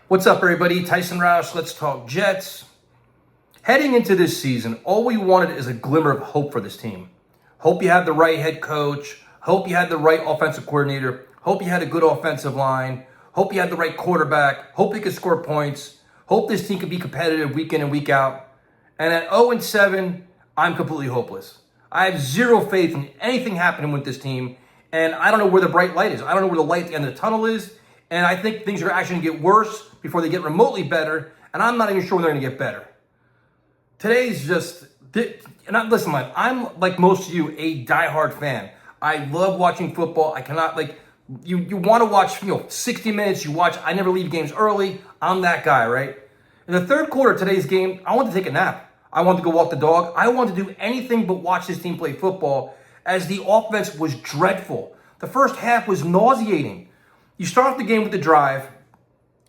What's up, everybody? Tyson Roush, Let's Talk Jets. Heading into this season, all we wanted is a glimmer of hope for this team. Hope you had the right head coach. Hope you had the right offensive coordinator. Hope you had a good offensive line. Hope you had the right quarterback. Hope you could score points. Hope this team could be competitive week in and week out. And at 0-7, I'm completely hopeless. I have zero faith in anything happening with this team. And I don't know where the bright light is. I don't know where the light at the end of the tunnel is. And I think things are actually going to get worse before they get remotely better. And I'm not even sure when they're going to get better. Today's just, and listen, man, I'm like most of you, a diehard fan. I love watching football. I cannot, you want to watch, 60 minutes, you watch, I never leave games early. I'm that guy, right? In the third quarter of today's game, I wanted to take a nap. I wanted to go walk the dog. I wanted to do anything but watch this team play football as the offense was dreadful. The first half was nauseating. You start off the game with the drive,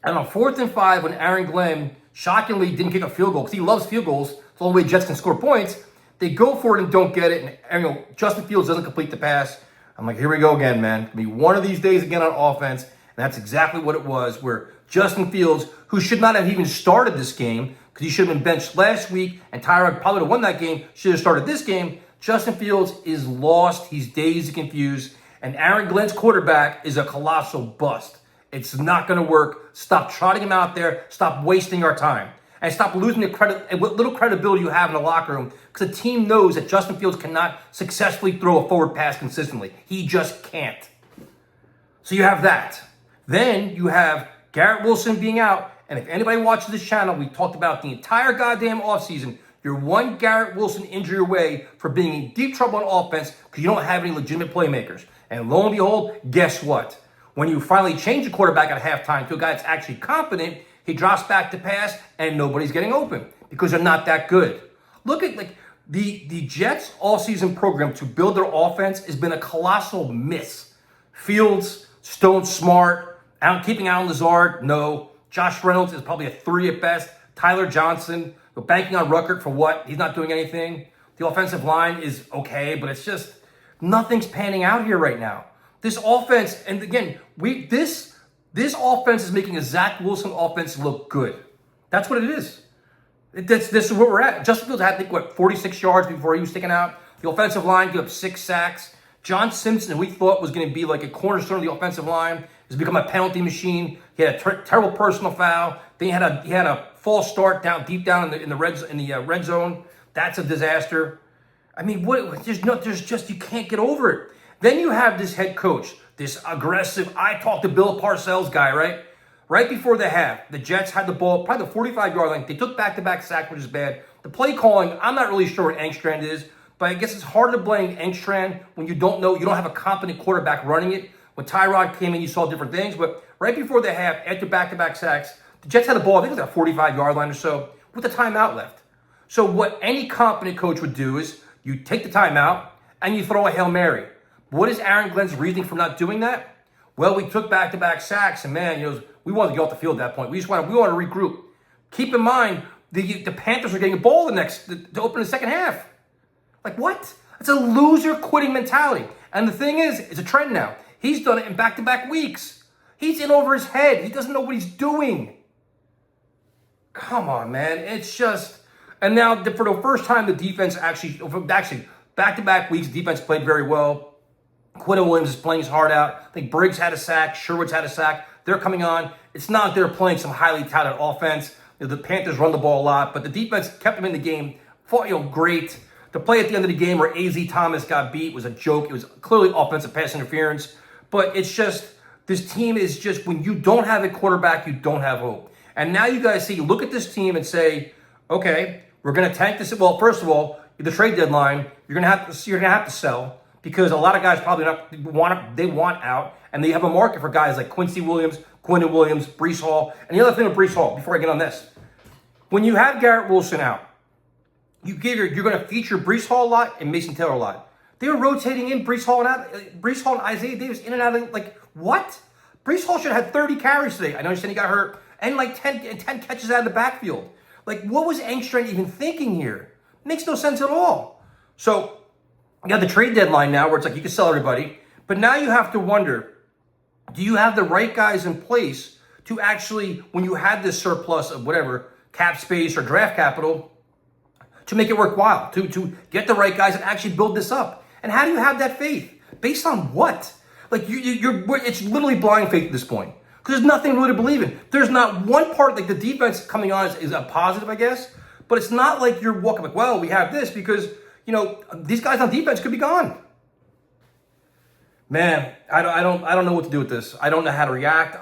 and on 4th and 5, when Aaron Glenn shockingly didn't kick a field goal because he loves field goals, it's the only way Jets can score points. They go for it and don't get it, and Justin Fields doesn't complete the pass. I'm like, here we go again, man. It's gonna be one of these days again on offense, and that's exactly what it was, where Justin Fields, who should not have even started this game, because he should have been benched last week, and Tyrod probably would have won that game, should have started this game. Justin Fields is lost. He's dazed and confused. And Aaron Glenn's quarterback is a colossal bust. It's not going to work. Stop trotting him out there. Stop wasting our time. And stop losing the credit and what little credibility you have in the locker room, because the team knows that Justin Fields cannot successfully throw a forward pass consistently. He just can't. So you have that. Then you have Garrett Wilson being out. And if anybody watches this channel, we talked about the entire goddamn offseason. You're one Garrett Wilson injury away for being in deep trouble on offense because you don't have any legitimate playmakers. And lo and behold, guess what? When you finally change the quarterback at halftime to a guy that's actually competent, he drops back to pass and nobody's getting open because they're not that good. Look at the Jets all-season program to build their offense has been a colossal miss. Fields, Stone Smart, keeping Alan Lazard, no. Josh Reynolds is probably a 3 at best. Tyler Johnson, we're banking on Ruckert for what? He's not doing anything. The offensive line is okay, but it's just nothing's panning out here right now. This offense, and again, this offense is making a Zach Wilson offense look good. That's what it is. This is where we're at. Justin Fields had, 46 yards before he was taken out. The offensive line gave up 6 sacks. John Simpson, who we thought was going to be like a cornerstone of the offensive line, has become a penalty machine. He had a terrible personal foul. Then he had a false start deep down in the red zone. That's a disaster. I mean, you can't get over it. Then you have this head coach, this aggressive, I talked to Bill Parcells guy, right? Right before the half, the Jets had the ball, probably the 45-yard line. They took back-to-back sacks, which is bad. The play calling, I'm not really sure what Engstrand is, but I guess it's hard to blame Engstrand when you don't have a competent quarterback running it. When Tyrod came in, you saw different things. But right before the half, after back-to-back sacks, the Jets had the ball, I think it was a 45-yard line or so, with the timeout left. So what any competent coach would do is you take the timeout and you throw a Hail Mary. What is Aaron Glenn's reasoning for not doing that? Well, we took back-to-back sacks, and man, we wanted to get off the field at that point. We want to regroup. Keep in mind, the Panthers are getting a ball to open the second half. Like what? It's a loser quitting mentality. And the thing is, it's a trend now. He's done it in back-to-back weeks. He's in over his head. He doesn't know what he's doing. Come on, man. It's just... And now, for the first time, the defense actually back-to-back weeks, defense played very well. Quinn Williams is playing his heart out. I think Briggs had a sack. Sherwood's had a sack. They're coming on. It's not like they're playing some highly touted offense. The Panthers run the ball a lot, but the defense kept them in the game. Fought, great. The play at the end of the game where A.Z. Thomas got beat was a joke. It was clearly offensive pass interference. But it's just, this team is just, when you don't have a quarterback, you don't have hope. And now you guys see, look at this team and say, okay, we're going to tank this. Well, first of all, the trade deadline, you're going to have to sell because a lot of guys probably want out, and they have a market for guys like Quinnen Williams, Breece Hall. And the other thing with Breece Hall, before I get on this, when you have Garrett Wilson out, you're going to feature Breece Hall a lot and Mason Taylor a lot. They were rotating in Breece Hall and Isaiah Davis in and out of, what? Breece Hall should have had 30 carries today. I know you said he got hurt. And 10 catches out of the backfield. What was Engstrand even thinking here? Makes no sense at all. So, you got the trade deadline now where it's you can sell everybody. But now you have to wonder, do you have the right guys in place to actually, when you had this surplus of whatever, cap space or draft capital, to make it worthwhile, to get the right guys and actually build this up? And how do you have that faith? Based on what? Like, it's literally blind faith at this point. Because there's nothing really to believe in. There's not one part, like the defense coming on is a positive, I guess. But it's not like you're walking like, well, we have this because, these guys on defense could be gone. Man, I don't know what to do with this. I don't know how to react.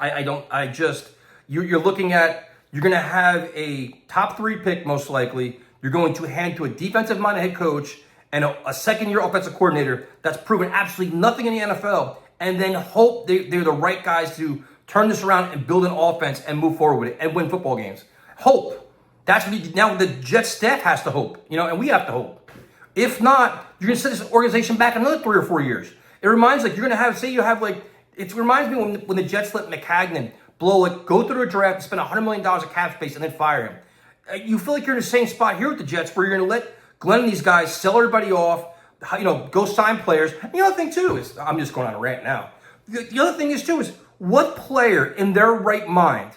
You're looking at, you're going to have a top 3 pick most likely. You're going to hand to a defensive-minded head coach and a second-year offensive coordinator that's proven absolutely nothing in the NFL, and then hope they're the right guys to turn this around and build an offense and move forward with it and win football games. Hope. That's what now the Jets staff has to hope, and we have to hope. If not, you're going to set this organization back another 3 or 4 years. It reminds you're going to have, it reminds me when the Jets let McCagnon go through a draft and spend $100 million of cap space and then fire him. You feel like you're in the same spot here with the Jets where you're going to let Glenn and these guys sell everybody off, go sign players. And the other thing too is, I'm just going on a rant now. The other thing is too is, what player in their right mind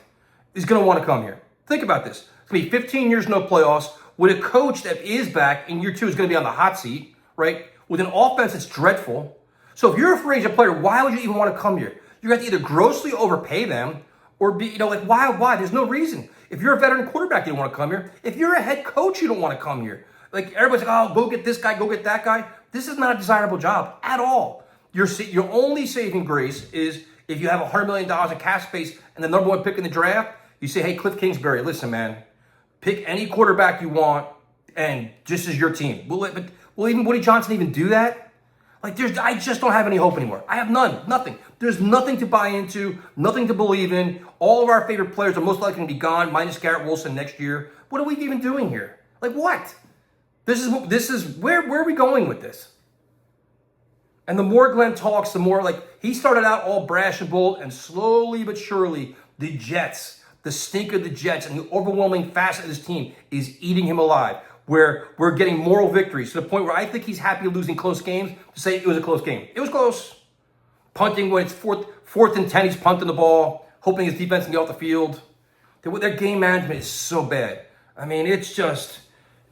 is going to want to come here? Think about this. It's going to be 15 years, no playoffs, with a coach that is back in year 2 is going to be on the hot seat, right? With an offense that's dreadful. So if you're a free agent player, why would you even want to come here? You have to either grossly overpay them or be, why? There's no reason. If you're a veteran quarterback, you don't want to come here. If you're a head coach, you don't want to come here. Like, everybody's like, oh, go get this guy, go get that guy. This is not a desirable job at all. Your only saving grace is if you have $100 million in cap space and the number 1 pick in the draft, you say, hey, Cliff Kingsbury, listen, man, pick any quarterback you want and just as your team. Will even Woody Johnson even do that? I just don't have any hope anymore. I have nothing. There's nothing to buy into, nothing to believe in. All of our favorite players are most likely going to be gone, minus Garrett Wilson next year. What are we even doing here? What? This is where are we going with this? And the more Glenn talks, the more he started out all brash and bold, and slowly but surely, the Jets, the stink of the Jets, and the overwhelming facet of this team is eating him alive. Where we're getting moral victories to the point where I think he's happy losing close games to say it was a close game. It was close. Punting when it's fourth and 10, he's punting the ball, hoping his defense can get off the field. Their game management is so bad. I mean, it's just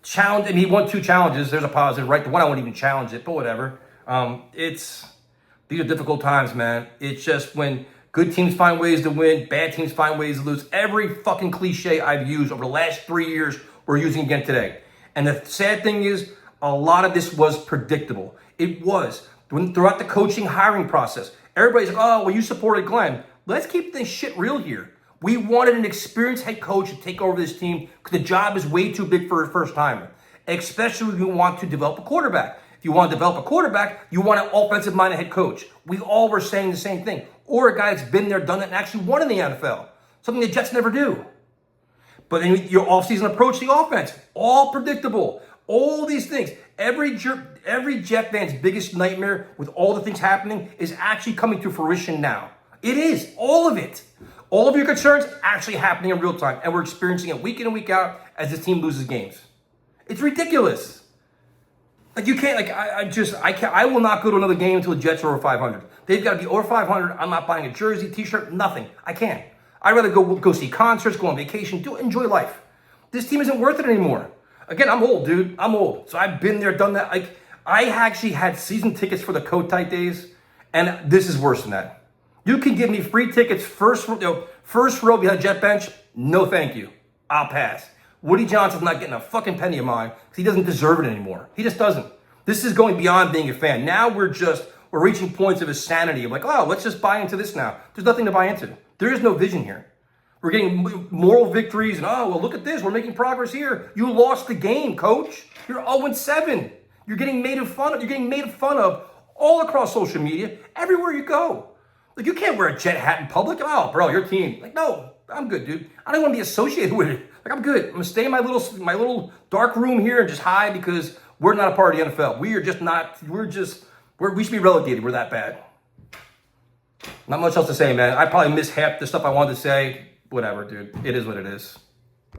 challenge. And he won 2 challenges. There's a positive, right? The one I won't even challenge it, but whatever. These are difficult times, man. It's just when good teams find ways to win, bad teams find ways to lose. Every fucking cliche I've used over the last 3 years, we're using again today. And the sad thing is, a lot of this was predictable. It was. Throughout the coaching hiring process, everybody's like, oh, well, you supported Glenn. Let's keep this shit real here. We wanted an experienced head coach to take over this team because the job is way too big for a first-timer, especially if you want to develop a quarterback. If you want to develop a quarterback, you want an offensive-minded head coach. We all were saying the same thing. Or a guy that's been there, done it, and actually won in the NFL. Something the Jets never do. But then your offseason approach, the offense, all predictable. All these things. Every Jet fan's biggest nightmare with all the things happening is actually coming to fruition now. It is. All of it. All of your concerns actually happening in real time. And we're experiencing it week in and week out as this team loses games. It's ridiculous. You can't, I will not go to another game until the Jets are over 500. They've got to be over 500. I'm not buying a jersey, t-shirt, nothing. I can't. I'd rather go see concerts, go on vacation, enjoy life. This team isn't worth it anymore. Again, I'm old, dude. I'm old. So I've been there, done that. I actually had season tickets for the Kotite days, and this is worse than that. You can give me free tickets, first row behind Jet bench. No, thank you. I'll pass. Woody Johnson's not getting a fucking penny of mine because he doesn't deserve it anymore. He just doesn't. This is going beyond being a fan. Now we're reaching points of insanity of oh, let's just buy into this now. There's nothing to buy into. There is no vision here. We're getting moral victories and, oh, well, look at this. We're making progress here. You lost the game, coach. You're 0-7. You're getting made fun of. You're getting made fun of all across social media, everywhere you go. You can't wear a Jet hat in public. Oh, bro, your team. No, I'm good, dude. I don't want to be associated with it. I'm good. I'm going to stay in my little dark room here and just hide because we're not a part of the NFL. We are just not, we should be relegated. We're that bad. Not much else to say, man. I probably missed half the stuff I wanted to say. Whatever, dude. It is what it is.